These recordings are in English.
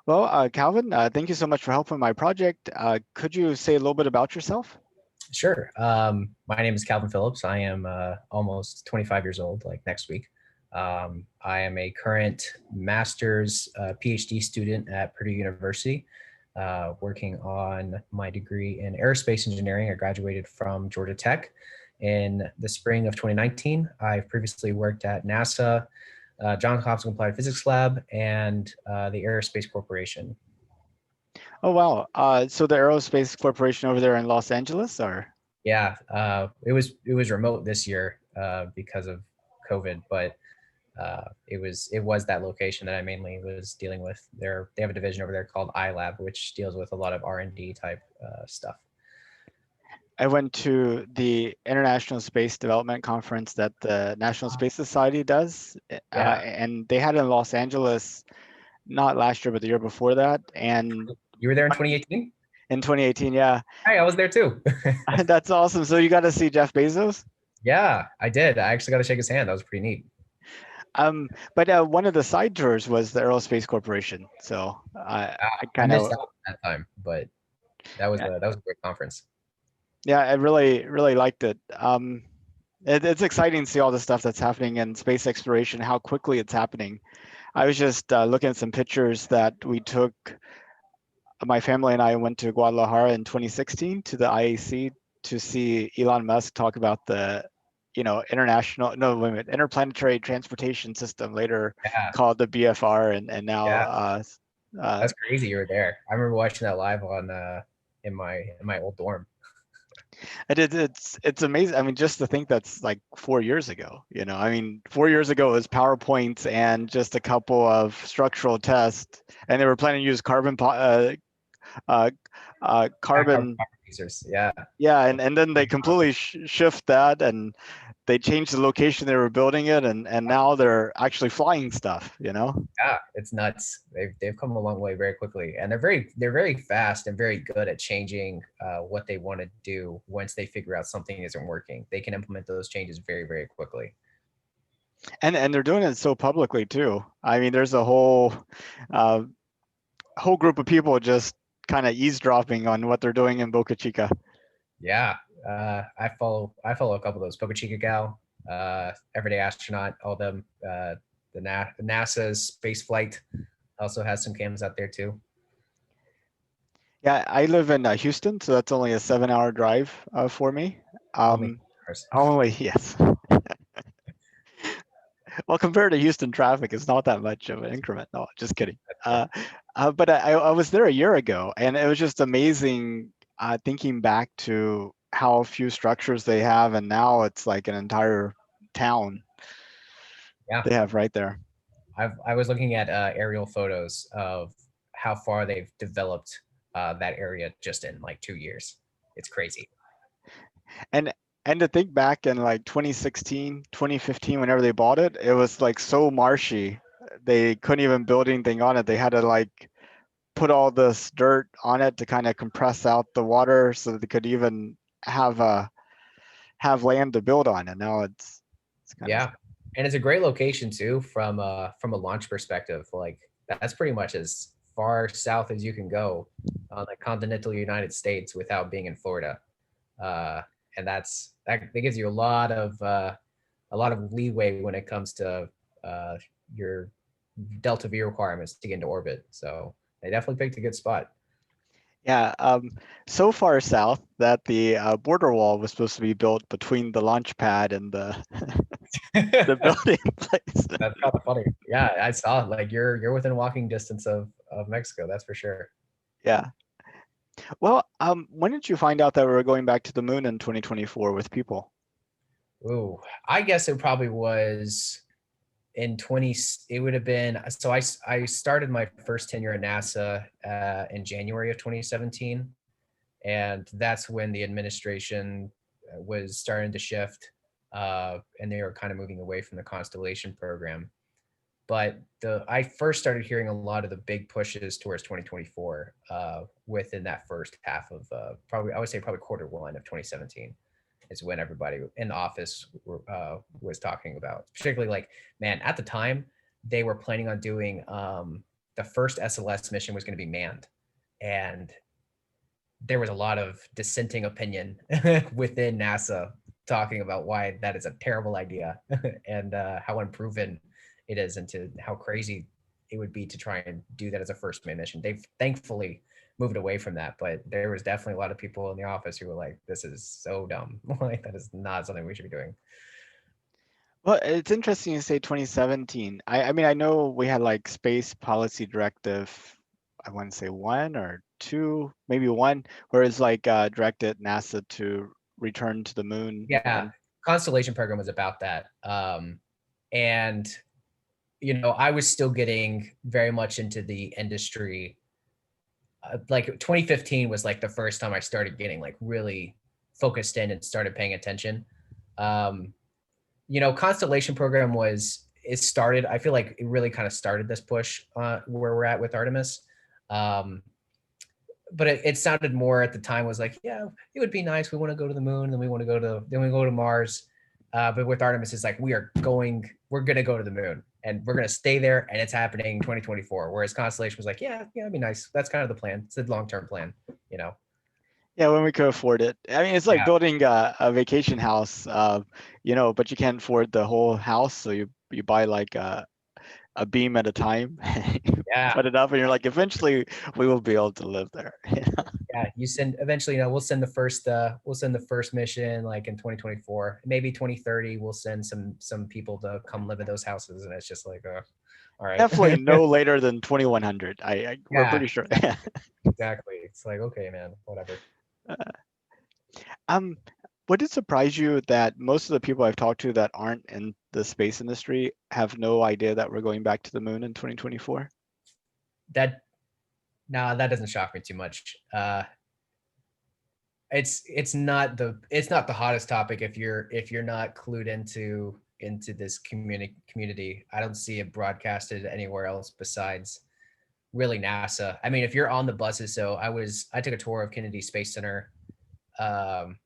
Well, Calvin, thank you so much for helping my project. Could you say a little bit about yourself? Sure. My name is Calvin Phillips. I am almost 25 years old, like next week. I am a current master's PhD student at Purdue University, working on my degree in aerospace engineering. I graduated from Georgia Tech in the spring of 2019. I've previously worked at NASA, Johns Hopkins Applied Physics Lab, and the Aerospace Corporation. Oh, wow. So the Aerospace Corporation over there in Los Angeles, or? Yeah, it was remote this year because of COVID, but it was that location that I mainly was dealing with. They have a division over there called iLab, which deals with a lot of R&D type stuff. I went to the International Space Development Conference that the National Space Society does, Yeah, and they had it in Los Angeles, not last year, but the year before that. And you were there in 2018. in 2018, yeah, Hi, I was there too. that's awesome. So you got to see Jeff Bezos? Yeah, I did. I actually got to shake his hand. That was pretty neat. But one of the side tours was the Aerospace Corporation. So I I kind missed of, out that time, but that was a great conference. yeah, I really liked it. It's exciting to see all the stuff that's happening in space exploration, how quickly it's happening. I was just looking at some pictures that we took. My family and I went to Guadalajara in 2016 to the IAC to see Elon Musk talk about the, international, no, wait a minute, interplanetary transportation system, later Yeah, called the BFR, and now yeah, uh, that's crazy. You were there. I remember watching that live on in my old dorm. it's amazing. I mean, just to think that's like 4 years ago. I mean, 4 years ago it was PowerPoints and just a couple of structural tests, and they were planning to use uh, Yeah, carbon carbon. fiber users. Yeah, Yeah, and then they completely shift that, and they changed the location they were building it, and now they're actually flying stuff. yeah, it's nuts. They've come a long way very quickly, and they're very fast and very good at changing what they want to do once they figure out something isn't working. They can implement those changes very very quickly. And they're doing it so publicly too. I mean, there's a uh, whole group of people just kind of eavesdropping on what they're doing in Boca Chica. Yeah, I follow a couple of those. Boca Chica Gal, Everyday Astronaut, all them. The NASA's space flight also has some cams out there too. Yeah, I live in Houston, so that's only a 7-hour drive for me. Only Um, cars. only, yes. Well, compared to Houston traffic, it's not that much of an increment. No, just kidding. Uh, but I was there a year ago, and it was just amazing thinking back to how few structures they have, and now it's like an entire town Yeah, they have right there. I was looking at aerial photos of how far they've developed that area just in like 2 years. It's crazy. And and to think back in like 2016, 2015, whenever they bought it, it was like so marshy. They couldn't even build anything on it. They had to like put all this dirt on it to kind of compress out the water so that they could even have land to build on. And now it's kind of, Yeah, and it's a great location too from a launch perspective. Like that's pretty much as far south as you can go on the continental United States without being in Florida, uh, and that gives you a lot of leeway when it comes to uh, your delta V requirements to get into orbit. So they definitely picked a good spot. yeah. So far south that the border wall was supposed to be built between the launch pad and the the That's building place. kind of funny. Yeah, I saw like you're within walking distance of Mexico. That's for sure. Yeah. Well, when did you find out that we were going back to the moon in 2024 with people? Ooh, I guess it probably was in 20. It would have been so. I started my first tenure at NASA in January of 2017, and that's when the administration was starting to shift, and they were kind of moving away from the Constellation program. But the I first started hearing a lot of the big pushes towards 2024 within that first half of probably I would say probably quarter one of 2017 is when everybody in the office was talking about, particularly like man at the time they were planning on doing the first SLS mission was going to be manned, and there was a lot of dissenting opinion within NASA talking about why that is a terrible idea and how unproven it is, and to how crazy it would be to try and do that as a first manned mission. They've thankfully moved away from that, but there was definitely a lot of people in the office who were like, "This is so dumb. Like that is not something we should be doing." Well, it's interesting you say 2017. I mean, I know we had like Space Policy Directive, I want to say one or two, maybe one, where it's like directed NASA to return to the moon. Yeah, And Constellation program was about that. And I was still getting very much into the industry. Like 2015 was like the first time I started getting like really focused in and started paying attention. Um, Constellation program it started, I feel like it really kind of started this push where we're at with Artemis. But it sounded more at the time was like, yeah, it would be nice. We want to go to the moon, then we go to Mars. But with Artemis, it's like we're gonna go to the moon and we're gonna stay there, and it's happening in 2024. Whereas Constellation was like, yeah, it'd be nice. That's kind of the plan. It's the long-term plan, yeah, when we could afford it. I mean, it's like Yeah. building a vacation house, but you can't afford the whole house, so you buy like a beam at a time, Yeah. put it up, and you're like, eventually we will be able to live there. Yeah. You send eventually, we'll send the first mission like in 2024, maybe 2030. We'll send some people to come live in those houses, and it's just like, all right. Definitely no later than 2100. We're Yeah, pretty sure. exactly. It's like, okay, man, whatever. Um, would it surprise you that most of the people I've talked to that aren't in the space industry have no idea that we're going back to the moon in 2024? That that doesn't shock me too much. It's not the hottest topic if you're not clued into this community. I don't see it broadcasted anywhere else besides really NASA. I mean, if you're on the buses, so I took a tour of Kennedy Space Center. Um,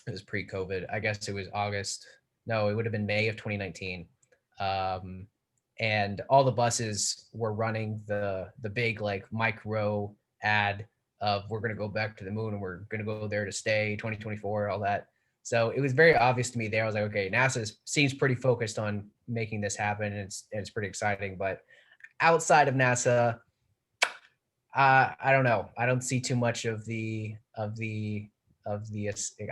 it was pre-COVID. I guess it was August. No, it would have been May of 2019. Um, and all the buses were running the big like Mike Rowe ad of we're going to go back to the moon and we're going to go there to stay 2024, all that. So it was very obvious to me there. I was like, okay, NASA seems pretty focused on making this happen, and it's pretty exciting. But outside of NASA, I don't know. I don't see too much of the I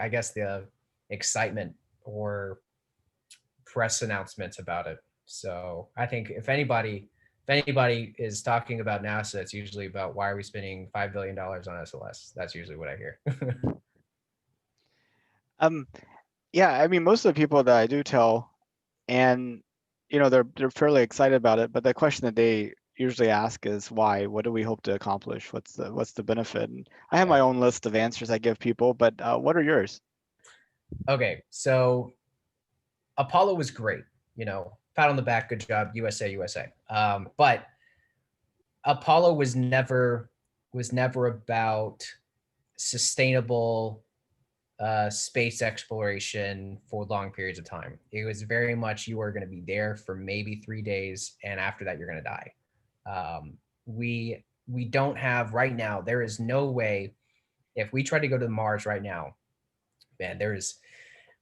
guess the excitement or press announcements about it. So I think if anybody is talking about NASA, it's usually about why are we spending $5 billion on SLS. That's usually what I hear. Um, yeah, I mean, most of the people that I do tell, and they're fairly excited about it, but the question that they usually ask is why? What do we hope to accomplish? What's the benefit? And I have Yeah. my own list of answers I give people, but what are yours? Okay, so Apollo was great. Pat on the back, good job, USA, USA. But Apollo was never about sustainable space exploration for long periods of time. It was very much you are going to be there for maybe 3 days, and after that you're going to die. We don't have right now. There is no way if we try to go to Mars right now, man. There is,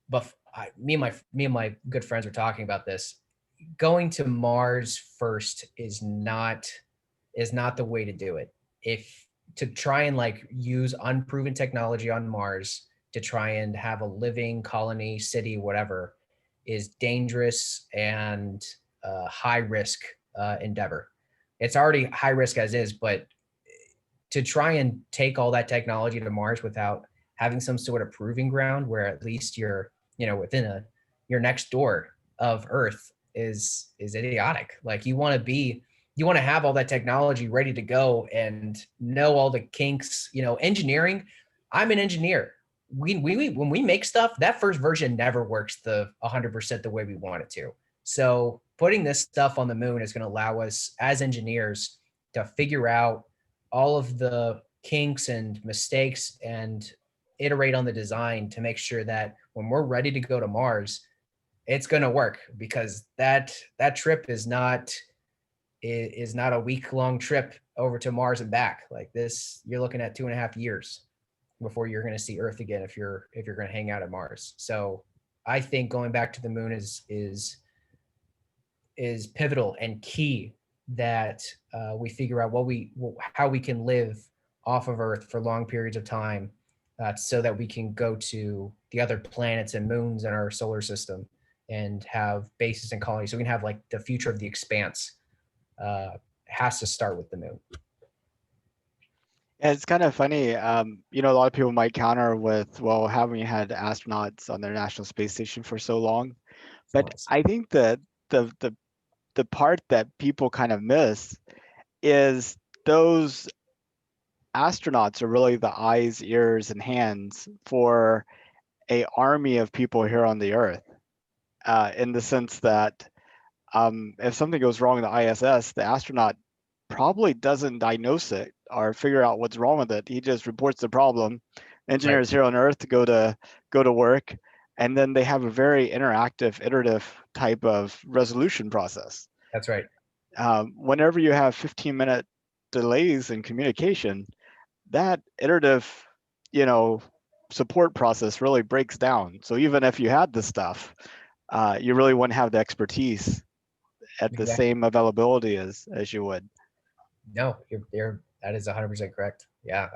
but me and my good friends were talking about this. Going to Mars first is not the way to do it. If to try and like use unproven technology on Mars to try and have a living colony, city, whatever, is dangerous and high risk endeavor. It's already high risk as is, but to try and take all that technology to Mars without having some sort of proving ground where at least you're, within your next door of Earth is idiotic. Like you want to have all that technology ready to go and know all the kinks, engineering. I'm an engineer. We when we make stuff, that first version never works the 100% the way we want it to. So putting this stuff on the moon is going to allow us as engineers to figure out all of the kinks and mistakes and iterate on the design to make sure that when we're ready to go to Mars, it's going to work, because that trip is not is not a week-long trip over to Mars and back. Like this, you're looking at 2.5 years before you're going to see Earth again if you're going to hang out at Mars. So I think going back to the moon is pivotal and key, that we figure out how we can live off of Earth for long periods of time, so that we can go to the other planets and moons in our solar system and have bases and colonies. So we can have like the future of the expanse has to start with the moon. Yeah, it's kind of funny. You know, a lot of people might counter with, well, haven't you had astronauts on their National Space Station for so long? But I think that the part that people kind of miss is those astronauts are really the eyes, ears, and hands for a army of people here on the Earth, in the sense that if something goes wrong in the ISS, the astronaut probably doesn't diagnose it or figure out what's wrong with it. He just reports the problem. Engineers here on Earth go to work, and then they have a very interactive, iterative type of resolution process. That's right. Whenever you have 15-minute delays in communication, that iterative, support process really breaks down. So even if you had the stuff, you really wouldn't have the expertise at the same availability as you would. No, that is 100% correct. Yeah,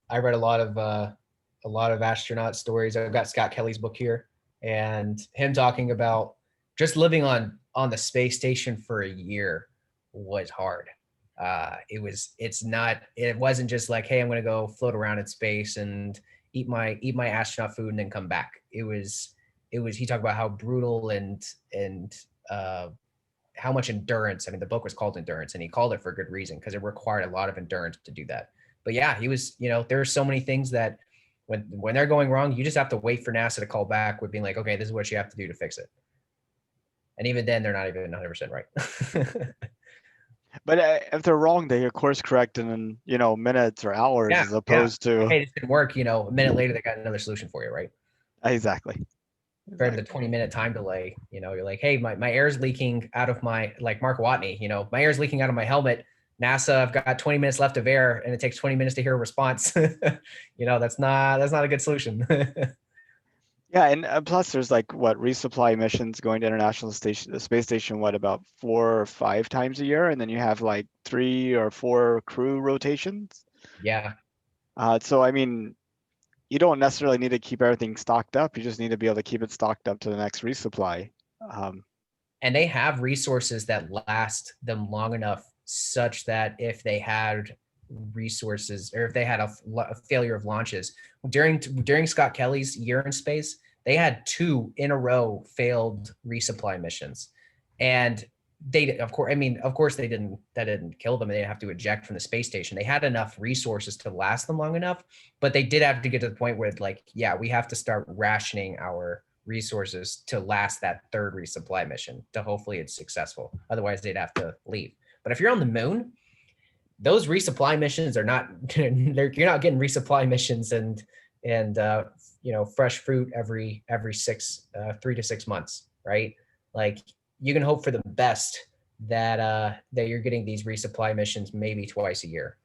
I read a lot of astronaut stories. I've got Scott Kelly's book here, and him talking about just living on the space station for a year was hard. It wasn't just like, hey, I'm going to go float around in space and eat my astronaut food and then come back. He talked about how brutal and how much endurance. I mean, the book was called Endurance, and he called it for a good reason, because it required a lot of endurance to do that. But yeah, he was, there are so many things that when they're going wrong, you just have to wait for NASA to call back with being like, okay, this is what you have to do to fix it. And even then, they're not even 100% right. But if they're wrong, they of course correct in minutes or hours, as opposed to, hey, this didn't work. A minute later, they got another solution for you, right? Exactly. Compared to the 20-minute time delay, you're like, hey, my air's leaking out of my, like Mark Watney, my air's leaking out of my helmet. NASA, I've got 20 minutes left of air, and it takes 20 minutes to hear a response. That's not a good solution. Yeah, and plus there's like resupply missions going to the space station, about 4 or 5 times a year, and then you have like 3 or 4 crew rotations. Yeah. So I mean, you don't necessarily need to keep everything stocked up. You just need to be able to keep it stocked up to the next resupply. And they have resources that last them long enough, such that if they had resources, or if they had a failure of launches during Scott Kelly's year in space, they had 2 in a row failed resupply missions. And they, of course that didn't kill them. They didn't have to eject from the space station. They had enough resources to last them long enough, but they did have to get to the point where we have to start rationing our resources to last that 3rd resupply mission, to hopefully it's successful. Otherwise they'd have to leave. But if you're on the moon, those resupply missions are not, you're not getting resupply missions and fresh fruit every 3 to 6 months, right? Like, you can hope for the best that you're getting these resupply missions maybe twice a year.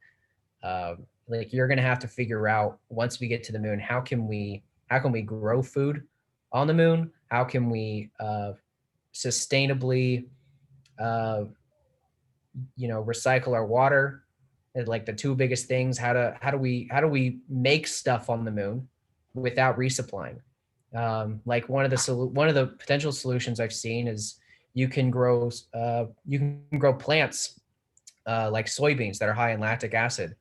You're going to have to figure out, once we get to the moon, how can we grow food on the moon? How can we sustainably recycle our water? Like the 2 biggest things. How do we make stuff on the moon without resupplying? Like one of the potential solutions I've seen is you can grow plants like soybeans that are high in lactic acid,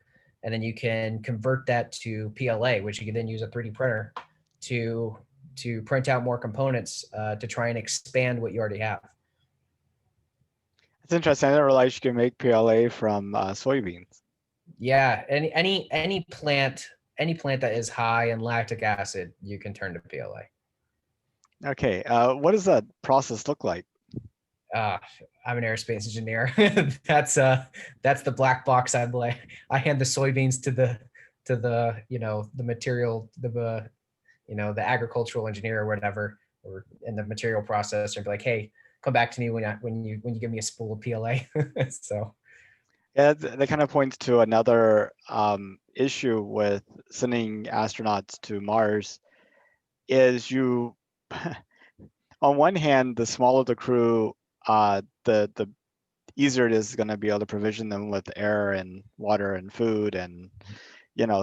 and then you can convert that to PLA, which you can then use a 3D printer to print out more components to try and expand what you already have. It's interesting. I didn't realize you can make PLA from soybeans. Yeah, any plant that is high in lactic acid, you can turn to PLA. Okay, what does that process look like? I'm an aerospace engineer. That's the black box. I hand the soybeans to the the material, the agricultural engineer or whatever, or in the material process, and be like, hey, come back to me when you give me a spool of PLA. So Yeah, that kind of points to another issue with sending astronauts to Mars is you, on one hand, the smaller the crew, the easier it is going to be able to provision them with air and water and food and,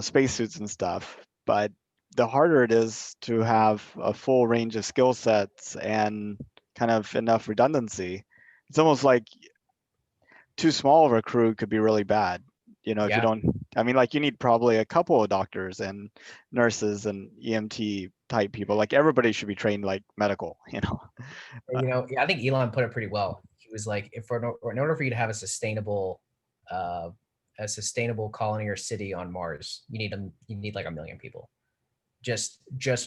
spacesuits and stuff. But the harder it is to have a full range of skill sets and kind of enough redundancy. It's almost like too small of a crew could be really bad. If you yeah, don't, I mean, like you need probably a couple of doctors and nurses and EMT type people. Like everybody should be trained like medical. yeah, I think Elon put it pretty well. He was like, in order for you to have uh, a sustainable colony or city on Mars, you need like 1 million people, just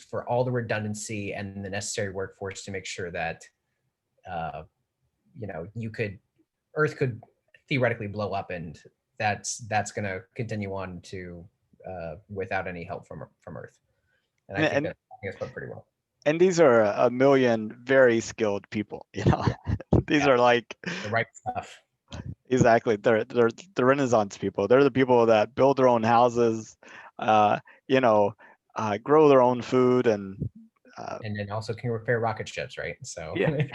for all the redundancy and the necessary workforce to make sure that uh, you could Earth could theoretically blow up, and that's going to continue on to without any help from Earth. And And, and I think that's put pretty well. and these are 1 million very skilled people. Yeah, These yeah, are like the right stuff. exactly they're the Renaissance people. They're the people that build their own houses, uh, you know, grow their own food uh, And then also can repair rocket ships, right? So yeah,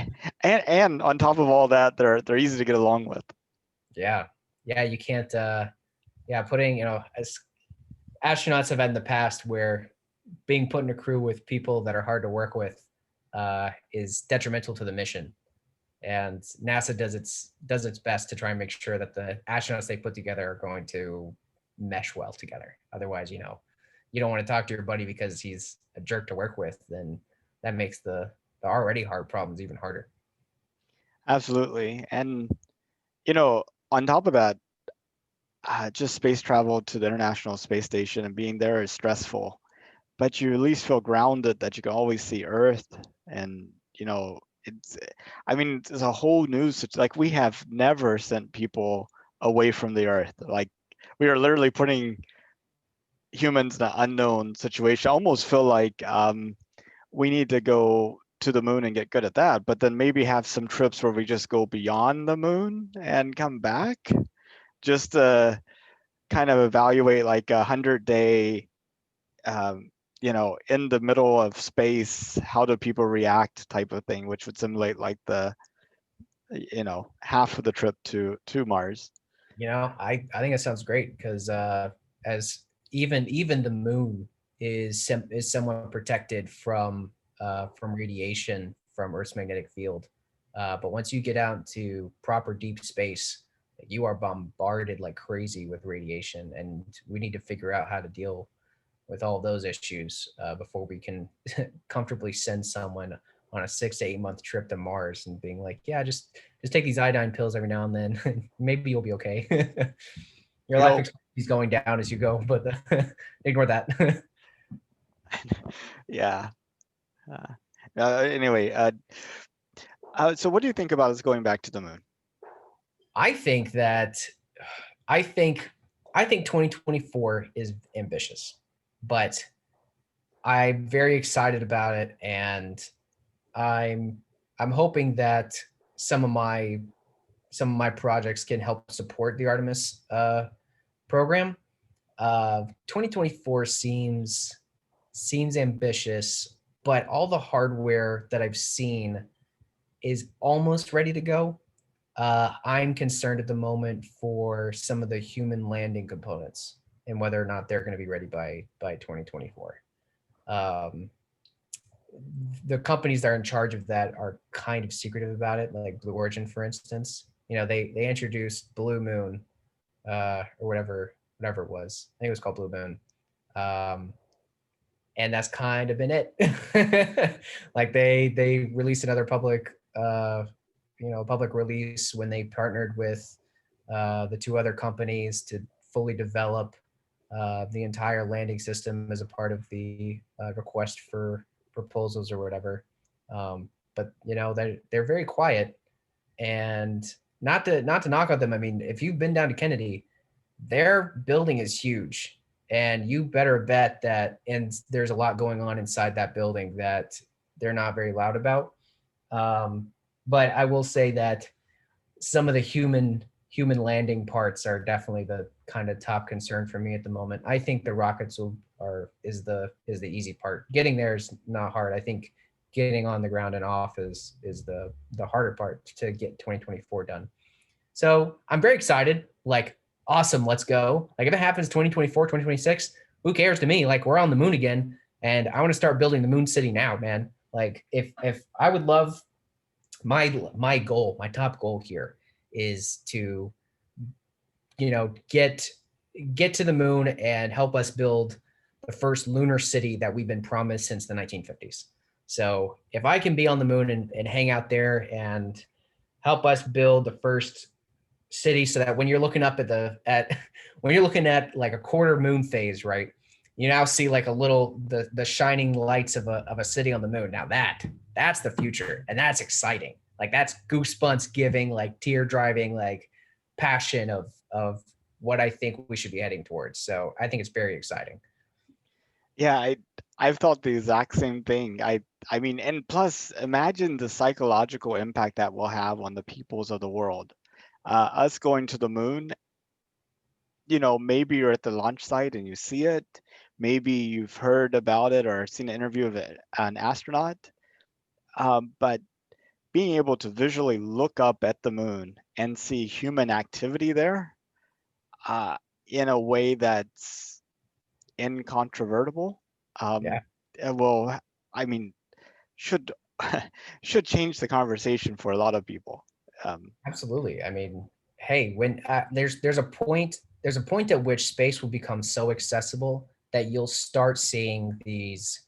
and on top of all that, they're easy to get along with. yeah, yeah, you can't. Yeah, putting as astronauts have had in the past, where being put in a crew with people that are hard to work with is detrimental to the mission. And NASA does its best to try and make sure that the astronauts they put together are going to mesh well together. Otherwise, you don't want to talk to your buddy because he's a jerk to work with. Then that makes the already hard problems even harder. Absolutely. And on top of that, just space travel to the International Space Station and being there is stressful, but you at least feel grounded that you can always see Earth. And it's I mean, it's a whole new like we have never sent people away from the Earth. Like we are literally putting humans in an unknown situation. I almost feel like we need to go to the moon and get good at that, but then maybe have some trips where we just go beyond the moon and come back, just to kind of evaluate like 100-day, in the middle of space, how do people react type of thing, which would simulate like the, half of the trip to Mars. I think that sounds great because as even the moon is somewhat protected from radiation from Earth's magnetic field. But once you get out to proper deep space, you are bombarded like crazy with radiation, and we need to figure out how to deal with all those issues before we can comfortably send someone on a 6 to 8 month trip to Mars and being like, yeah, just take these iodine pills every now and then. Maybe you'll be okay. Your You life know, expectancy is going down as you go, but ignore that. yeah. Anyway, so what do you think about us going back to the moon? I think that I think I think 2024 is ambitious, but I'm very excited about it, and I'm I'm hoping that some of my some of my projects can help support the Artemis program. 2024 seems ambitious, but all the hardware that I've seen is almost ready to go. I'm concerned at the moment for some of the human landing components and whether or not they're going to be ready by 2024. Um, the companies that are in charge of that are kind of secretive about it, like Blue Origin, for instance. They introduced Blue Moon, or whatever it was. I think it was called Blue Moon. Um, and that's kind of been it. Like they released another public release when they partnered with the two other companies to fully develop the entire landing system as a part of the request for proposals or whatever. But they're very quiet, and not to knock on them. I mean, if you've been down to Kennedy, their building is huge, and you better bet that, and there's a lot going on inside that building that they're not very loud about. Um, but I will say that some of the human landing parts are definitely the kind of top concern for me at the moment. I think the rockets is the easy part. Getting there is not hard. I think getting on the ground and off is the harder part to get 2024 done. So I'm very excited. Like, awesome, let's go. Like, if it happens 2024, 2026, who cares to me? Like, we're on the moon again, and I want to start building the moon city now, man. Like, if I would love my goal, my top goal here is to, get to the moon and help us build the first lunar city that we've been promised since the 1950s. So if I can be on the moon and hang out there and help us build the first city, so that when you're looking up at when you're looking at like a quarter moon phase, right, you now see like a little the shining lights of a city on the moon. Now that's the future, and that's exciting. Like, that's goosebumps giving, like tear driving, like passion of what I think we should be heading towards. So I think it's very exciting. Yeah, I've thought the exact same thing. I mean, and plus, imagine the psychological impact that will have on the peoples of the world. Us going to the moon, maybe you're at the launch site and you see it. Maybe you've heard about it or seen an interview of an astronaut. But being able to visually look up at the moon and see human activity there, uh, in a way that's incontrovertible, Yeah, it will, I mean, should should change the conversation for a lot of people. Um, absolutely. I mean, hey, when there's a point at which space will become so accessible that you'll start seeing these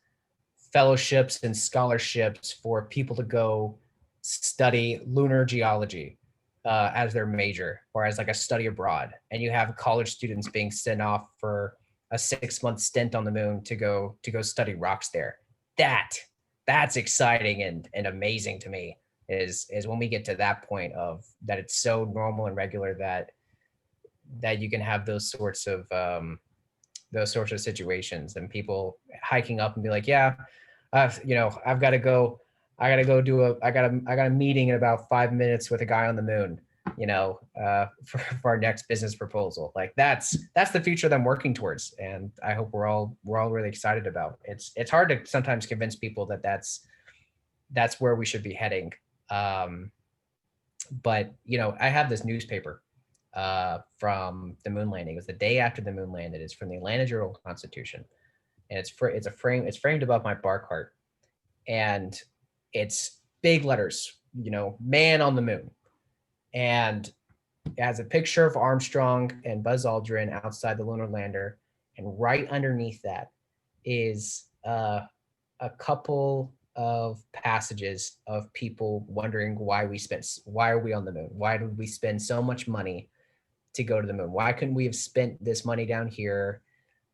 fellowships and scholarships for people to go study lunar geology as their major, or as like a study abroad. And you have college students being sent off for a 6 month stint on the moon to go study rocks there. That that's exciting and amazing to me. Is when we get to that point of that it's so normal and regular that you can have those sorts of situations, and people hiking up and be like, yeah, I've got to go. I got a meeting in about 5 minutes with a guy on the moon. For our next business proposal. Like, that's the future that I'm working towards, and I hope we're all really excited about. It's hard to sometimes convince people that that's where we should be heading. Um, but I have this newspaper from the moon landing. It was the day after the moon landed. It's from the Atlanta Journal Constitution, and it's framed above my bar cart, and it's big letters, man on the moon, and it has a picture of Armstrong and Buzz Aldrin outside the lunar lander, and right underneath that is a couple of passages of people wondering why are we on the moon? Why did we spend so much money to go to the moon? Why couldn't we have spent this money down here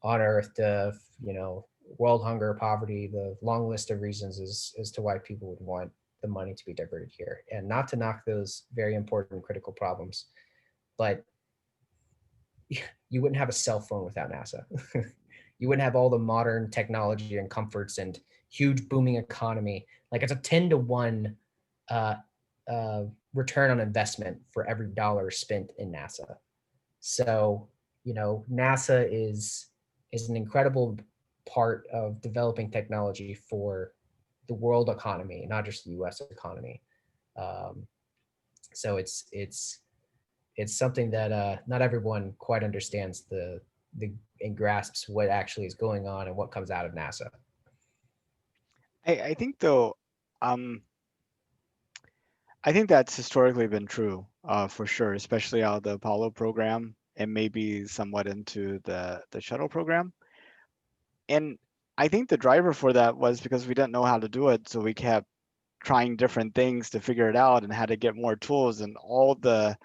on Earth to, world hunger, poverty, the long list of reasons as to why people would want the money to be diverted here. And not to knock those very important critical problems, but you wouldn't have a cell phone without NASA. You wouldn't have all the modern technology and comforts and huge booming economy. Like, it's a 10-to-1 uh, return on investment for every dollar spent in NASA. So, NASA is an incredible part of developing technology for the world economy, not just the U.S. economy. Um, so it's something that not everyone quite understands the and grasps what actually is going on and what comes out of NASA. I think though, um, I think that's historically been true, for sure, especially out of the Apollo program and maybe somewhat into the shuttle program. And I think the driver for that was because we didn't know how to do it, so we kept trying different things to figure it out and had to get more tools, and all the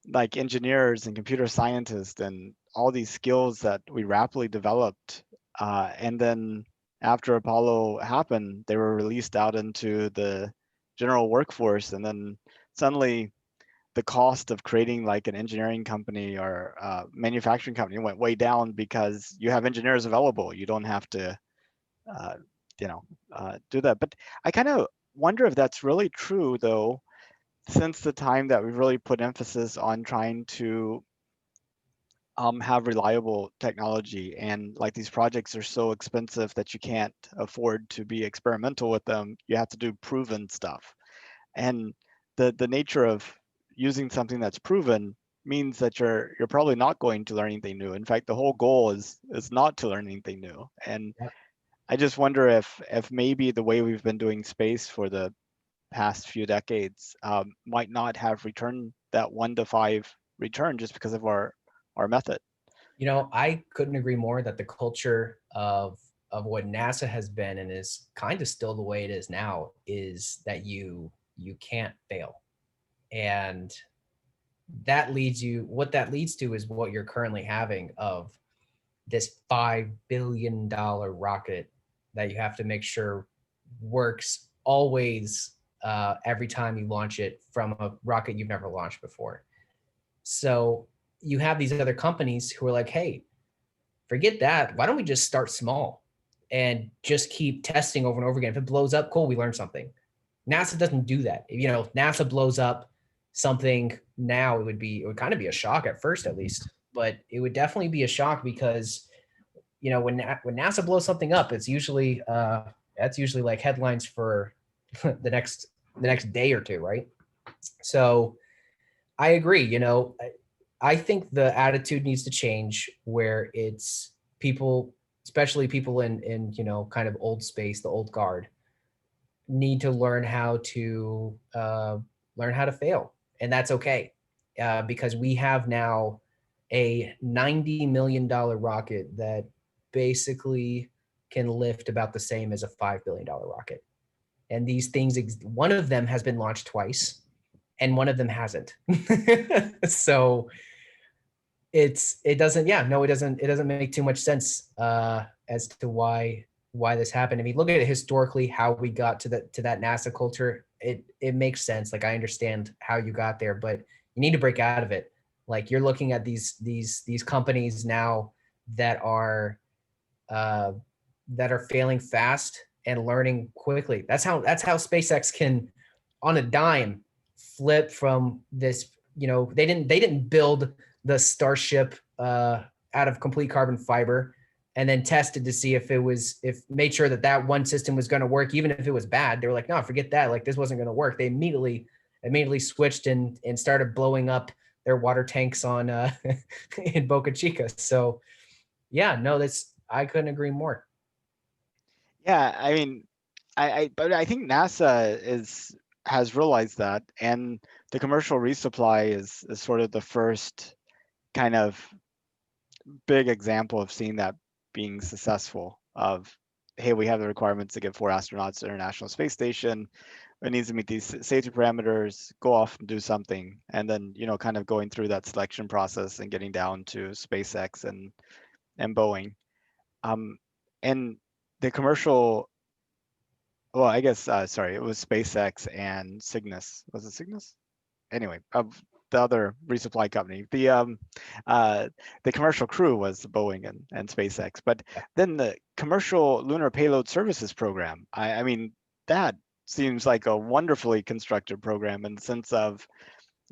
like engineers and computer scientists and all these skills that we rapidly developed. And then after Apollo happened, they were released out into the general workforce, and then suddenly the cost of creating like an engineering company or manufacturing company went way down because you have engineers available. You don't have to, uh, do that. But I kind of wonder if that's really true though, since the time that we've really put emphasis on trying to have reliable technology, and like these projects are so expensive that you can't afford to be experimental with them. You have to do proven stuff. And the nature of using something that's proven means that you're probably not going to learn anything new. In fact, the whole goal is not to learn anything new. And Yeah. I just wonder if maybe the way we've been doing space for the past few decades might not have returned that 1 to 5 return just because of our method. I couldn't agree more that the culture of what NASA has been and is kind of still the way it is now is that you can't fail. And what that leads to is what you're currently having of this $5 billion rocket that you have to make sure works always every time you launch it from a rocket you've never launched before. So you have these other companies who are like, hey, forget that. Why don't we just start small and just keep testing over and over again? If it blows up, cool, we learned something. NASA doesn't do that. NASA blows up something now, it would kind of be a shock at first, at least, but it would definitely be a shock because, when NASA blows something up, it's usually, that's usually like headlines for the next day or two, right? So I agree. I think the attitude needs to change where it's people, especially people in kind of old space, the old guard, need to learn how to fail, and that's okay, because we have now a $90 million rocket that basically can lift about the same as a $5 billion rocket, and these things, one of them has been launched twice, and one of them hasn't. So it doesn't, yeah, no, it doesn't make too much sense as to why this happened. I mean, look at it historically, how we got to that NASA culture. It makes sense. Like, I understand how you got there, but you need to break out of it. Like, you're looking at these companies now that are uh that are failing fast and learning quickly. That's how SpaceX can, on a dime, flip from this. They didn't build the Starship out of complete carbon fiber and then tested to see if made sure that one system was going to work, even if it was bad. They were like, no, forget that. Like, this wasn't going to work. They immediately switched and started blowing up their water tanks on in Boca Chica. So yeah, no, I couldn't agree more. Yeah, I mean, but I think NASA has realized that, and the commercial resupply is sort of the first kind of big example of seeing that being successful. Of, hey, we have the requirements to get 4 astronauts to the International Space Station. It needs to meet these safety parameters. Go off and do something, and then kind of going through that selection process and getting down to SpaceX and Boeing. And the commercial, well, I guess, sorry, it was SpaceX and Cygnus. Was it Cygnus? Anyway, the other resupply company. The commercial crew was Boeing and SpaceX. But then the commercial lunar payload services program, I mean, that seems like a wonderfully constructed program in the sense of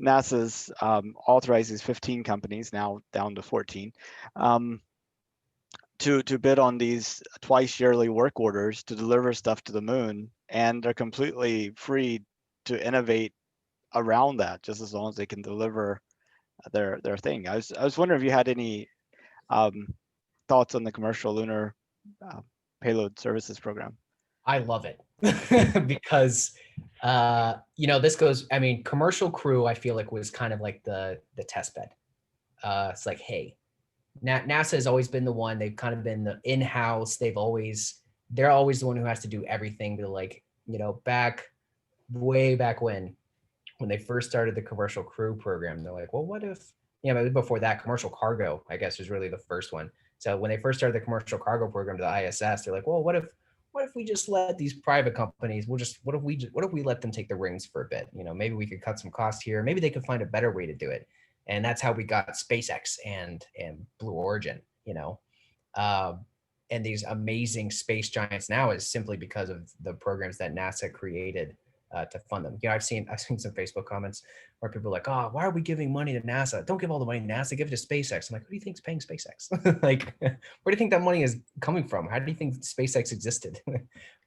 NASA's authorizes 15 companies, now down to 14, to bid on these twice yearly work orders to deliver stuff to the moon, and they're completely free to innovate around that, just as long as they can deliver their thing. I was wondering if you had any um, thoughts on the commercial lunar uh, payload services program. I love it because this goes. I mean, commercial crew, I feel like, was kind of like the test bed. It's like, hey, NASA has always been the one. They've kind of been the in-house. They're always the one who has to do everything. But like, way back when they first started the commercial crew program, they're like, well, what if, before that, commercial cargo, I guess, was really the first one. So when they first started the commercial cargo program to the ISS, they're like, well, what if we just let these private companies, what if we let them take the rings for a bit? Maybe we could cut some cost here. Maybe they could find a better way to do it. And that's how we got SpaceX and Blue Origin, um, and these amazing space giants now is simply because of the programs that NASA created to fund them. I've seen some Facebook comments where people are like, "Oh, why are we giving money to NASA? Don't give all the money to NASA. Give it to SpaceX." I'm like, "Who do you think's paying SpaceX? Like, where do you think that money is coming from? How do you think SpaceX existed?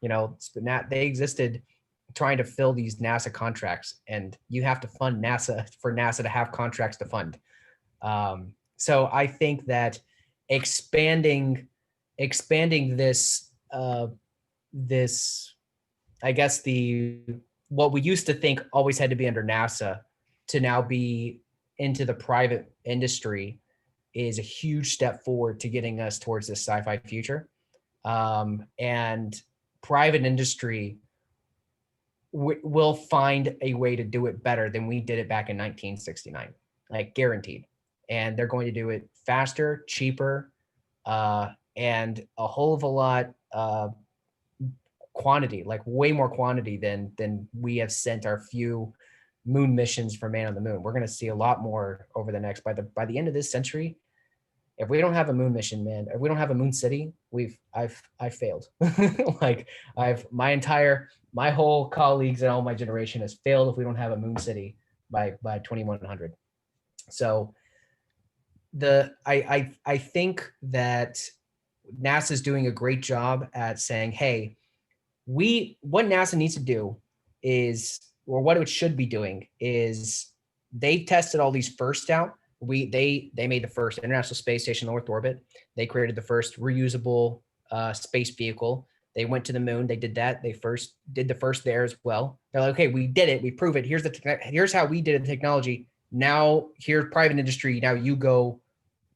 They existed trying to fill these NASA contracts, and you have to fund NASA for NASA to have contracts to fund." So I think that expanding this I guess what we used to think always had to be under NASA to now be into the private industry is a huge step forward to getting us towards this sci-fi future. And private industry will find a way to do it better than we did it back in 1969, like guaranteed. And they're going to do it faster, cheaper, and a whole of a lot quantity, like way more quantity than we have sent our few moon missions for man on the moon. We're going to see a lot more over the next by the end of this century. If we don't have a moon mission, man, if we don't have a moon city, I've failed. Like my whole colleagues and all my generation has failed if we don't have a moon city by 2100. So I think that NASA is doing a great job at saying, hey, what NASA needs to do is, or what it should be doing is, they tested all these firsts out. They made the first International Space Station in Earth orbit. They created the first reusable space vehicle. They went to the moon. They did that. They did the first there as well. They're like, okay, we did it. We prove it. Here's how we did the technology. Now here's private industry. Now you go,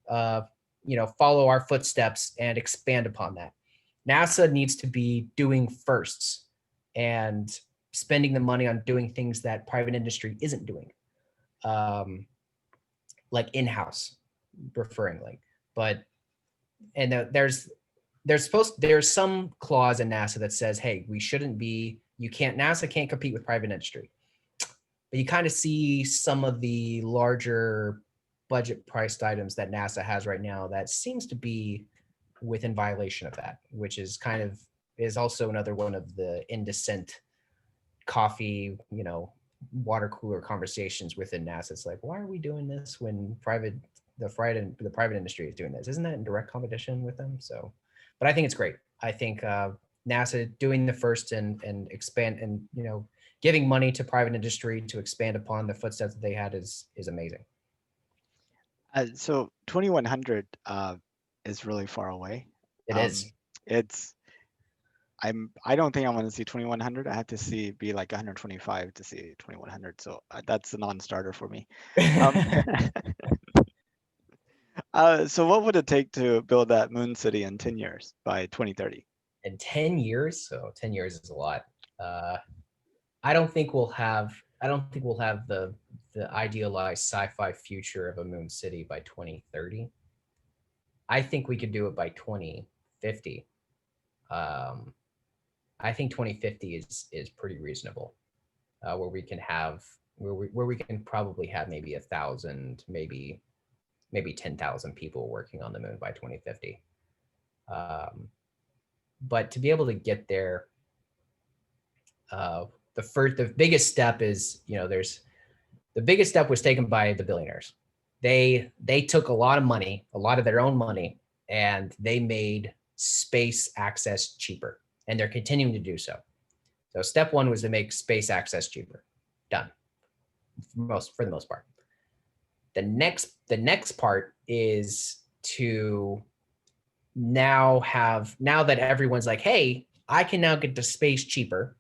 follow our footsteps and expand upon that. NASA needs to be doing firsts and spending the money on doing things that private industry isn't doing, like in-house, referring like. But and there's some clause in NASA that says, hey, NASA can't compete with private industry. But you kind of see some of the larger budget priced items that NASA has right now that seems to be within violation of that, which is also another one of the indecent coffee, water cooler conversations within NASA. It's like, why are we doing this when the private industry is doing this? Isn't that in direct competition with them? So, but I think it's great. I think NASA doing the first and expand and giving money to private industry to expand upon the footsteps that they had is amazing. So 2100 is really far away. It is. I don't think I want to see 2100. I have to be like 125 to see 2100. So that's a non-starter for me. So what would it take to build that moon city in 10 years by 2030? In 10 years? So 10 years is a lot. I don't think we'll have the idealized sci-fi future of a moon city by 2030. I think we could do it by 2050. I think 2050 is pretty reasonable, where we can probably have maybe 1,000, maybe 10,000 people working on the moon by 2050. But to be able to get there, the biggest step is, the biggest step was taken by the billionaires. They took a lot of money, a lot of their own money, and they made space access cheaper, and they're continuing to do so. So step one was to make space access cheaper. Done. For the most part. The next part is to now that everyone's like, hey, I can now get to space cheaper.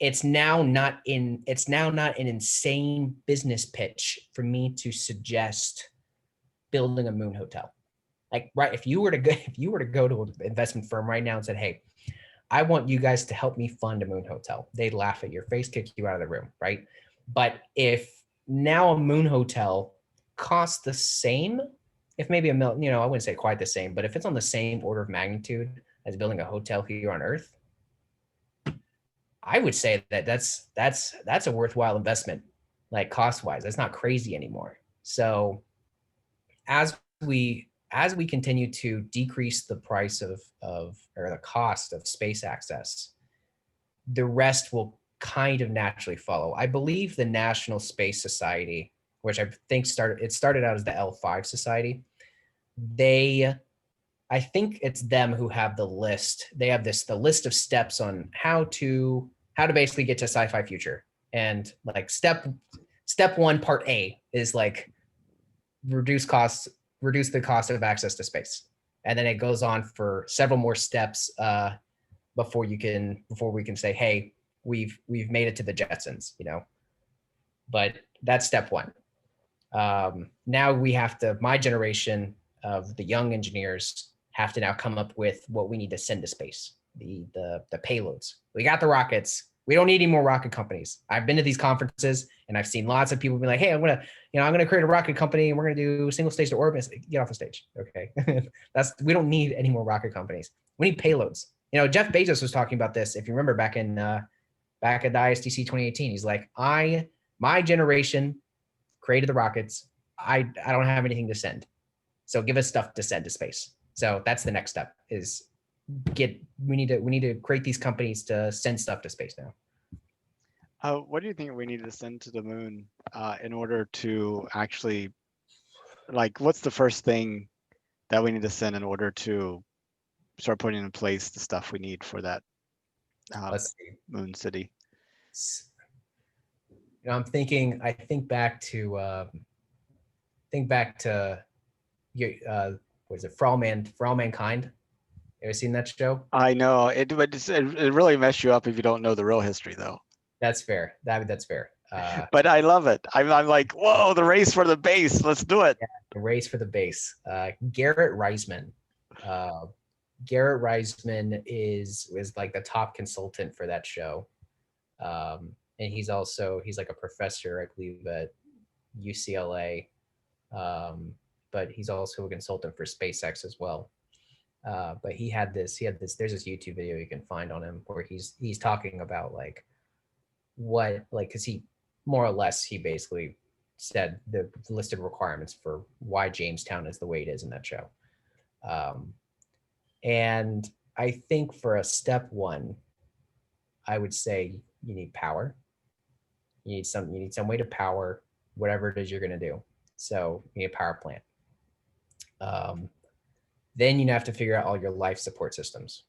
It's now not an insane business pitch for me to suggest building a moon hotel. Like, right, if you were to go to an investment firm right now and said, hey, I want you guys to help me fund a moon hotel, they'd laugh at your face, kick you out of the room, right? But if now a moon hotel costs the same, if maybe $1 million, I wouldn't say quite the same, but if it's on the same order of magnitude as building a hotel here on Earth, I would say that that's a worthwhile investment, like cost-wise. That's not crazy anymore. So as we as we continue to decrease the price of or the cost of space access, the rest will kind of naturally follow. I believe the National Space Society, which I think started out as the L5 Society, I think it's them who have the list. They have the list of steps on how to basically get to sci-fi future. And like step one, part A is like reduce the cost of access to space. And then it goes on for several more steps before we can say, hey, we've made it to the Jetsons, you know. But that's step one. Now we have to, my generation of the young engineers have to now come up with what we need to send to space, the payloads. We got the rockets. We don't need any more rocket companies. I've been to these conferences and I've seen lots of people be like, hey, I'm gonna create a rocket company and we're gonna do single stage to orbit. Get off the stage. Okay. We don't need any more rocket companies. We need payloads. You know, Jeff Bezos was talking about this. If you remember back at the ISDC 2018, he's like, my generation created the rockets. I don't have anything to send. So give us stuff to send to space. So that's the next step is we need to create these companies to send stuff to space now. What do you think we need to send to the moon in order to actually, like, what's the first thing that we need to send in order to start putting in place the stuff we need for that moon city? You know, I think back to what is it, For All Mankind? You ever seen that show? I know it really mess you up if you don't know the real history, though. That's fair. That's fair. But I love it. I'm like, whoa, the race for the base. Let's do it. Yeah, the race for the base. Garrett Reisman. Garrett Reisman is like the top consultant for that show. And he's like a professor, I believe, at UCLA. But he's also a consultant for SpaceX as well. But he had this, there's this YouTube video you can find on him where he's talking about like because he more or less, he basically said the listed requirements for why Jamestown is the way it is in that show. And I think for a step one, I would say you need power. You need some way to power whatever it is you're going to do. So you need a power plant. Then you have to figure out all your life support systems.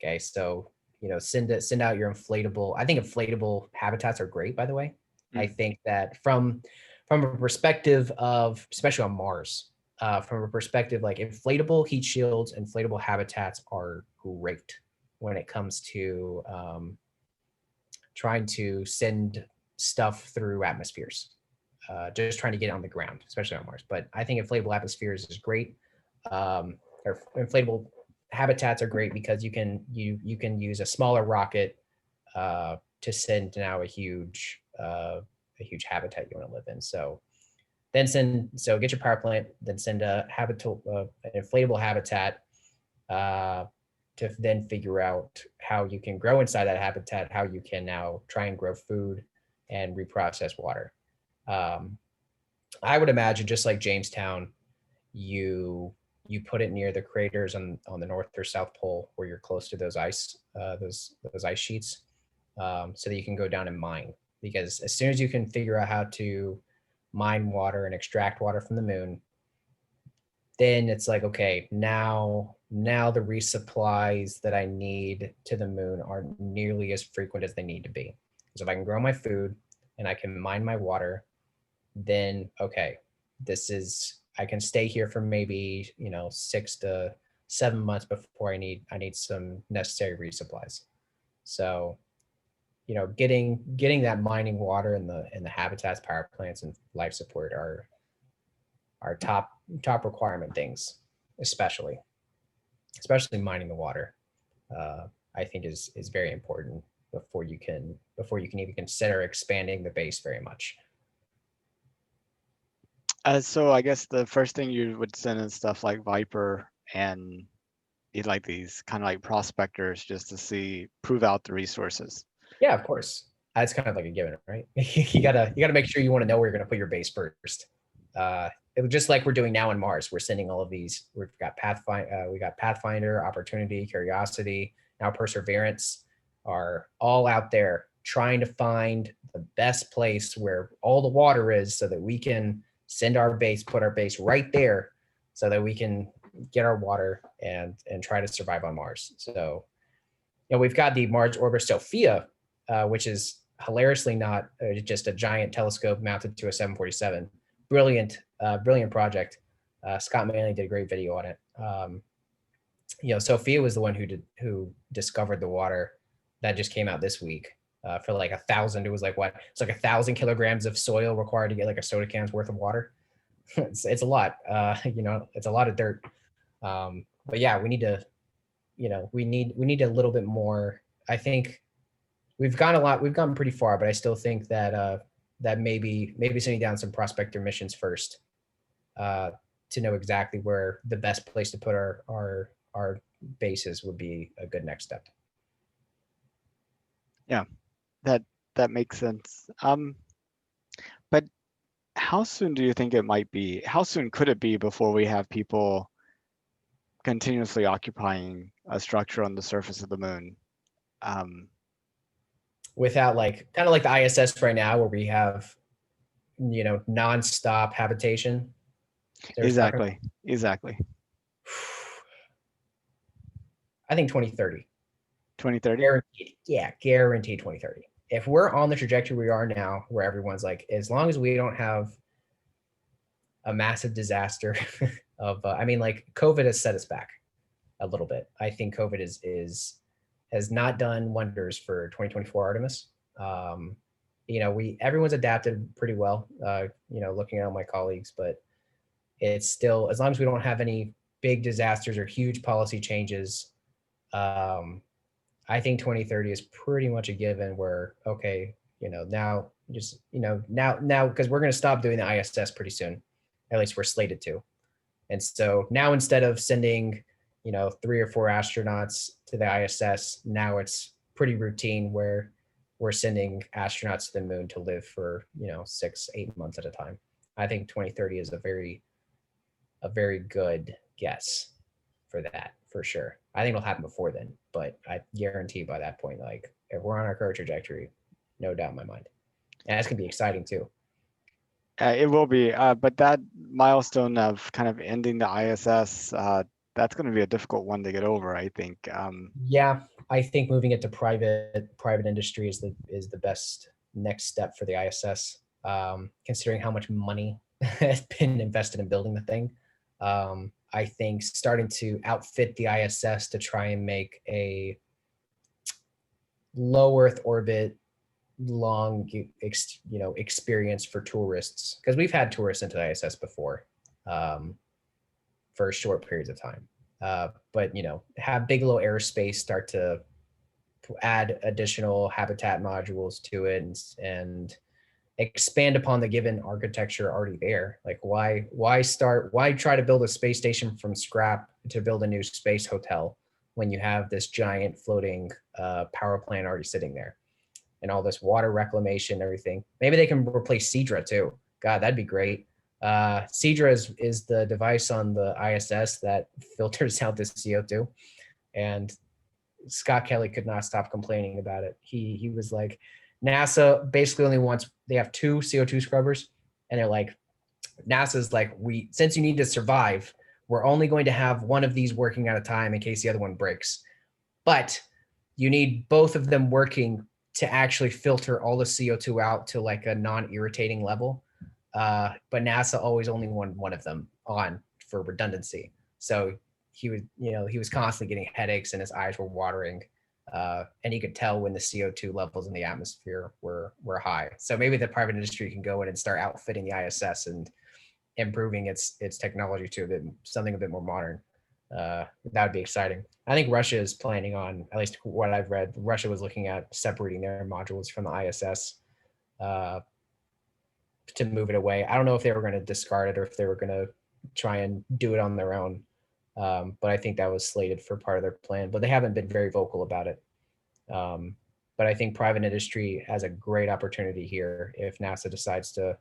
Okay, so you know, send out your inflatable. I think inflatable habitats are great, by the way. I think that from a perspective of, especially on Mars, from a perspective like inflatable heat shields, inflatable habitats are great when it comes to trying to send stuff through atmospheres, just trying to get it on the ground, especially on Mars. But I think inflatable atmospheres is great. Or inflatable habitats are great because you can use a smaller rocket to send now a huge habitat you want to live in. So get your power plant, then send an inflatable habitat to then figure out how you can grow inside that habitat, how you can now try and grow food and reprocess water. I would imagine just like Jamestown, you put it near the craters on the north or south pole where you're close to those ice sheets, so that you can go down and mine. Because as soon as you can figure out how to mine water and extract water from the moon, then it's like, okay, now the resupplies that I need to the moon aren't nearly as frequent as they need to be. So if I can grow my food and I can mine my water, then okay, I can stay here for maybe 6 to 7 months before I need some necessary resupplies. So, getting that mining water and the habitats, power plants, and life support are top requirement things, especially mining the water. I think is very important before you can even consider expanding the base very much. So I guess the first thing you would send in stuff like Viper and like these kind of like prospectors just to prove out the resources. Yeah, of course. That's kind of like a given, right? you gotta make sure you want to know where you're gonna put your base first. it was just like we're doing now on Mars. We're sending all of these. We got Pathfinder, Opportunity, Curiosity, now Perseverance are all out there trying to find the best place where all the water is so that we can put our base right there so that we can get our water and try to survive on Mars. So, we've got the Mars orbiter SOFIA, which is hilariously not just a giant telescope mounted to a 747. Brilliant project. Scott Manley did a great video on it. SOFIA was the one who discovered the water that just came out this week. For like 1,000, it was like what? It's like 1,000 kilograms of soil required to get like a soda can's worth of water. it's a lot. It's a lot of dirt. But yeah, we need to, we need a little bit more. I think we've gone pretty far, but I still think that that maybe sending down some prospector missions first to know exactly where the best place to put our bases would be a good next step. Yeah, that makes sense. But how soon do you think it might be? How soon could it be before we have people continuously occupying a structure on the surface of the moon? Without kind of like the ISS right now, where we have, nonstop habitation. Exactly. I think 2030. 2030? Guaranteed. Yeah, guaranteed 2030. If we're on the trajectory we are now, where everyone's like, as long as we don't have a massive disaster of, COVID has set us back a little bit. I think COVID has not done wonders for 2024 Artemis. Everyone's adapted pretty well, looking at all my colleagues, but it's still, as long as we don't have any big disasters or huge policy changes, I think 2030 is pretty much a given where, okay, now because we're going to stop doing the ISS pretty soon, at least we're slated to. And so now instead of sending, 3 or 4 astronauts to the ISS, now it's pretty routine where we're sending astronauts to the moon to live for, 6-8 months at a time. I think 2030 is a very good guess for that, for sure. I think it'll happen before then, but I guarantee by that point, if we're on our current trajectory, no doubt in my mind. And that's gonna be exciting too. It will be, but that milestone of kind of ending the ISS, that's going to be a difficult one to get over, I think. Yeah, I think moving it to private industry is the best next step for the ISS, considering how much money has been invested in building the thing. I think starting to outfit the ISS to try and make a low Earth orbit, long, experience for tourists, because we've had tourists into the ISS before, for short periods of time. But have Bigelow Aerospace start to add additional habitat modules to it and expand upon the given architecture already there. Like why try to build a space station from scrap to build a new space hotel when you have this giant floating power plant already sitting there and all this water reclamation and everything. Maybe they can replace Seadra too. God, that'd be great. Seadra is the device on the ISS that filters out this CO2, and Scott Kelly could not stop complaining about it. He was like, NASA basically only wants, they have 2 CO2 scrubbers, and they're like, NASA's like, since you need to survive, we're only going to have one of these working at a time in case the other one breaks. But you need both of them working to actually filter all the CO2 out to like a non-irritating level. But NASA always only wanted one of them on for redundancy. So he was constantly getting headaches and his eyes were watering. And you could tell when the CO2 levels in the atmosphere were high. So maybe the private industry can go in and start outfitting the ISS and improving its technology to something a bit more modern. That would be exciting. I think Russia is planning on, at least what I've read, Russia was looking at separating their modules from the ISS to move it away. I don't know if they were going to discard it or if they were going to try and do it on their own. But I think that was slated for part of their plan, but they haven't been very vocal about it. But I think private industry has a great opportunity here if NASA decides to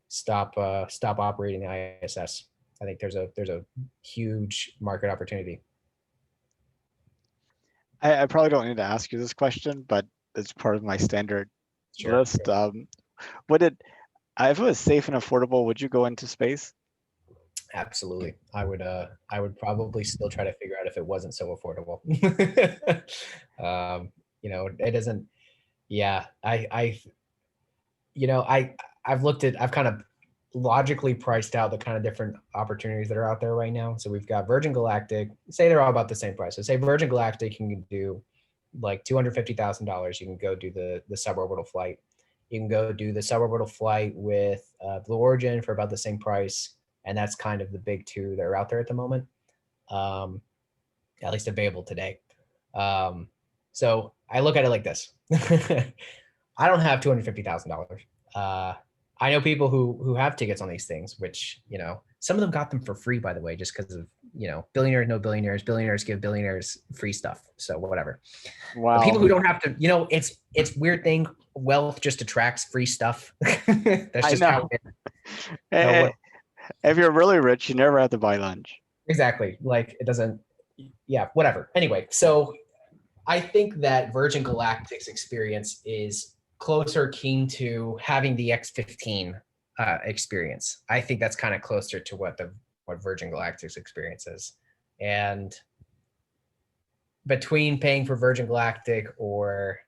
stop operating the ISS. I think there's a huge market opportunity. I probably don't need to ask you this question, but it's part of my standard list. Sure. Would it, if it was safe and affordable, would you go into space? Absolutely. I would probably still try to figure out if it wasn't so affordable. It doesn't, yeah, I've kind of logically priced out the kind of different opportunities that are out there right now. So we've got Virgin Galactic, say they're all about the same price. So say Virgin Galactic, you can do like $250,000. You can go do the suborbital flight. You can go do the suborbital flight with Blue Origin for about the same price. And that's kind of the big two that are out there at the moment, at least available today. So I look at it like this. I don't have $250,000. I know people who have tickets on these things, which, some of them got them for free, by the way, just because of, billionaires know billionaires, billionaires give billionaires free stuff. So whatever. But people Wow. who don't have to, it's weird thing. Wealth just attracts free stuff. That's I just how know. it is. Eh, If you're really rich, you never have to buy lunch. Exactly. Like it doesn't, yeah, whatever. Anyway, so I think that Virgin Galactic's experience is closer keen to having the X-15 experience. I think that's kind of closer to what Virgin Galactic's experience is. And between paying for Virgin Galactic or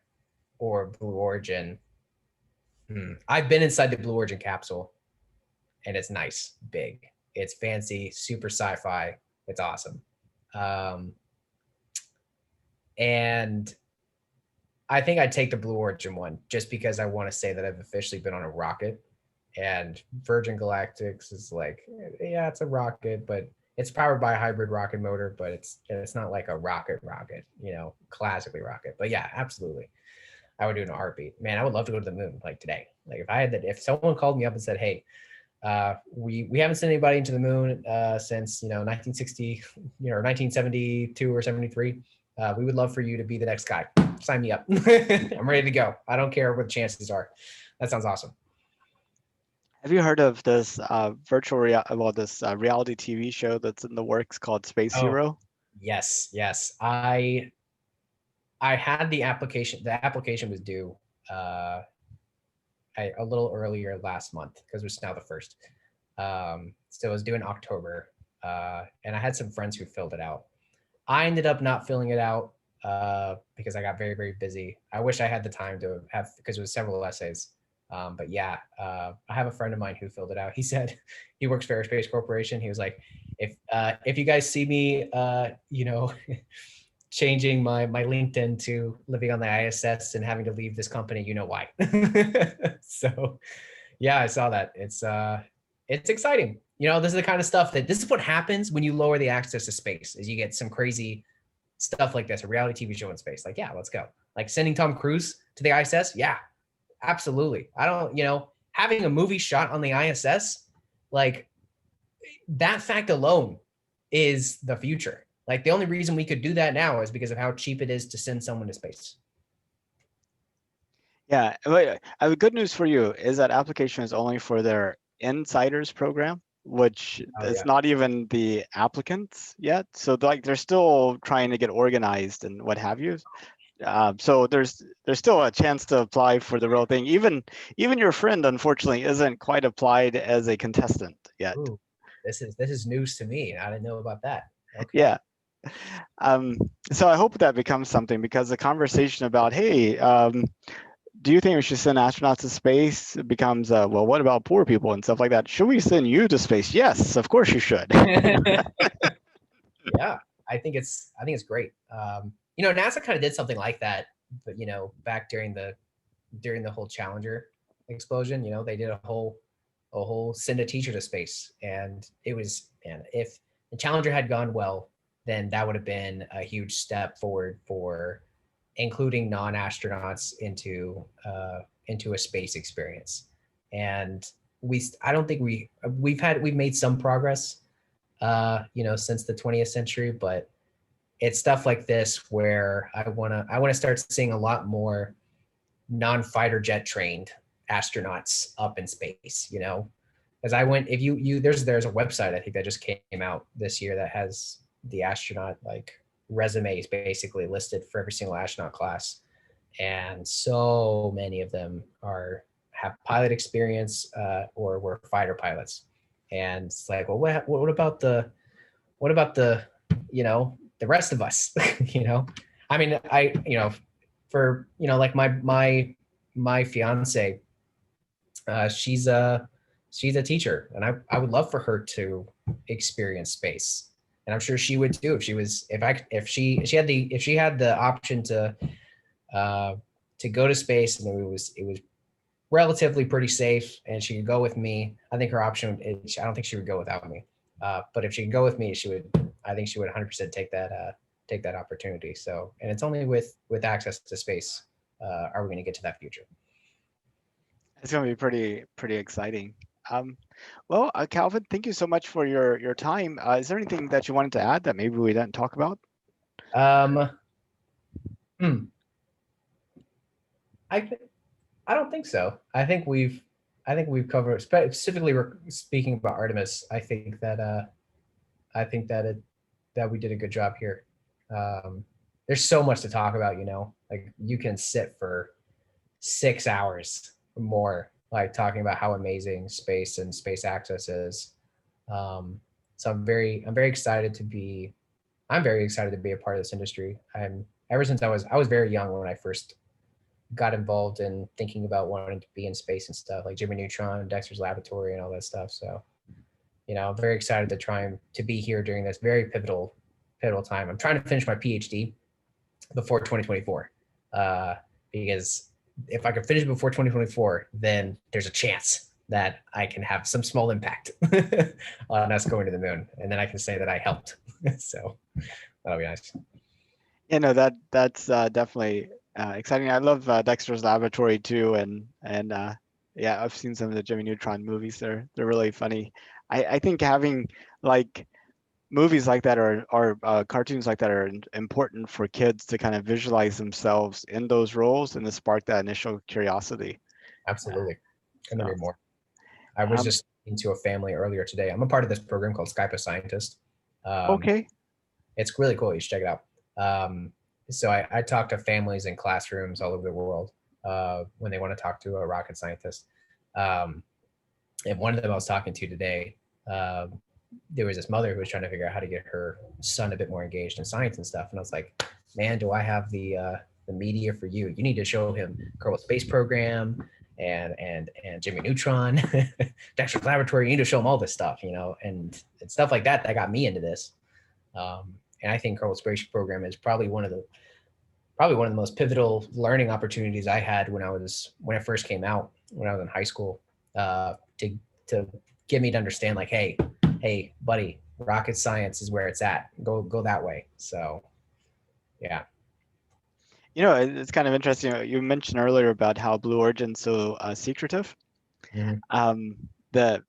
Blue Origin, I've been inside the Blue Origin capsule, and it's nice, big. It's fancy, super sci-fi. It's awesome. And I think I'd take the Blue Origin one just because I want to say that I've officially been on a rocket. And Virgin Galactic's is like, yeah, it's a rocket, but it's powered by a hybrid rocket motor, but it's not like a rocket, classically rocket. But yeah, absolutely. I would do it in a heartbeat. Man, I would love to go to the moon like today. Like if someone called me up and said, hey, we haven't sent anybody into the moon since 1960, or 1972 or 73. We would love for you to be the next guy. Sign me up. I'm ready to go. I don't care what the chances are. That sounds awesome. Have you heard of this reality TV show that's in the works called Space Hero? Yes. I had the application. The application was due a little earlier last month because it was now the first. So it was due in October, and I had some friends who filled it out. I ended up not filling it out because I got very, very busy. I wish I had the time to have, because it was several essays. But yeah, I have a friend of mine who filled it out. He said he works for Airspace Corporation. He was like, if you guys see me, changing my LinkedIn to living on the ISS and having to leave this company, you know why. So yeah, I saw that. It's exciting. This is the kind of stuff this is what happens when you lower the access to space, is you get some crazy stuff like this, a reality TV show in space. Like, yeah, let's go. Like sending Tom Cruise to the ISS. Yeah, absolutely. I don't, having a movie shot on the ISS, like that fact alone is the future. Like the only reason we could do that now is because of how cheap it is to send someone to space. Yeah, the good news for you is that application is only for their insiders program, which is not even the applicants yet. So they're still trying to get organized and what have you. So there's still a chance to apply for the real thing. Even your friend, unfortunately, isn't quite applied as a contestant yet. Ooh, this is news to me. I didn't know about that. Okay. Yeah. So I hope that becomes something, because the conversation about, hey, do you think we should send astronauts to space becomes, well, what about poor people and stuff like that? Should we send you to space? Yes, of course you should. Yeah, I think it's great. NASA kind of did something like that, but back during the whole Challenger explosion, they did a whole send a teacher to space, and it was, man, if the Challenger had gone well, then that would have been a huge step forward for including non-astronauts into a space experience. And I don't think we've made some progress, since the 20th century, but it's stuff like this where I want to start seeing a lot more non-fighter jet trained astronauts up in space, as I went, if you there's a website I think that just came out this year that has the astronaut like resumes basically listed for every single astronaut class, and so many of them have pilot experience or were fighter pilots, and it's like, well, what about the the rest of us? I mean, for like my fiance, she's a teacher, and I would love for her to experience space, and I'm sure she would too if she had the option to go to space, and it was relatively pretty safe, and she could go with me. I think her option I don't think she would go without me, but if she could go with me, I think she would 100% take that opportunity. So, and it's only with access to space are we going to get to that future. It's going to be pretty exciting. Well, Calvin, thank you so much for your time. Is there anything that you wanted to add that maybe we didn't talk about? I don't think so. I think we've covered, specifically speaking about Artemis. I think that we did a good job here. There's so much to talk about, like you can sit for 6 hours or more, like talking about how amazing space and space access is. So I'm very excited to be a part of this industry. Ever since I was very young when I first got involved in thinking about wanting to be in space and stuff, like Jimmy Neutron, Dexter's Laboratory, and all that stuff. So, I'm very excited to try to be here during this very pivotal time. I'm trying to finish my PhD before 2024, because if I can finish before 2024, then there's a chance that I can have some small impact on us going to the moon, and then I can say that I helped. So that'll be nice. That's definitely exciting. I love Dexter's Laboratory too, and yeah, I've seen some of the Jimmy Neutron movies. They're really funny. I think having like movies like that or cartoons like that are important for kids to kind of visualize themselves in those roles and to spark that initial curiosity. Absolutely. Couldn't agree more. I was just speaking to a family earlier today. I'm a part of this program called Skype a Scientist. Okay. It's really cool. You should check it out. So I talk to families in classrooms all over the world when they want to talk to a rocket scientist. And one of them I was talking to today, there was this mother who was trying to figure out how to get her son a bit more engaged in science and stuff. And I was like, man, do I have the media for you? You need to show him Kerbal Space Program and Jimmy Neutron, Dexter's Laboratory. You need to show him all this stuff, and stuff like that got me into this. And I think Kerbal Space Program is probably one of the most pivotal learning opportunities I had when I first came out, when I was in high school, to get me to understand, like, hey, buddy, rocket science is where it's at. Go that way. So, yeah. It's kind of interesting. You mentioned earlier about how Blue Origin's so secretive. Mm-hmm. The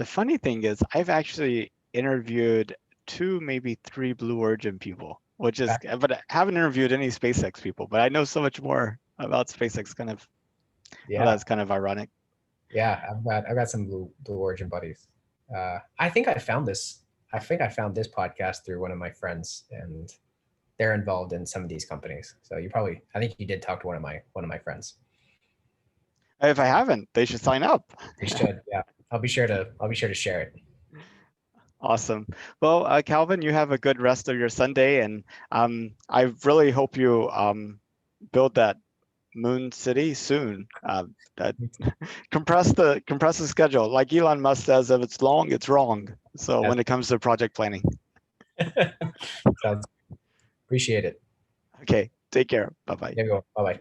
funny thing is, I've actually interviewed 2, maybe 3 Blue Origin people, but I haven't interviewed any SpaceX people. But I know so much more about SpaceX. That's kind of ironic. Yeah, I've got some Blue Origin buddies. I think I found this podcast through one of my friends, and they're involved in some of these companies. So I think you did talk to one of my friends. If I haven't, they should sign up. They should, yeah. I'll be sure to share it. Awesome. Well, Calvin, you have a good rest of your Sunday, and I really hope you build that moon city soon. That compress the schedule. Like Elon Musk says, if it's long, it's wrong. So when it comes to project planning. Sounds. Appreciate it. Okay. Take care. Bye-bye. There you go. Bye-bye.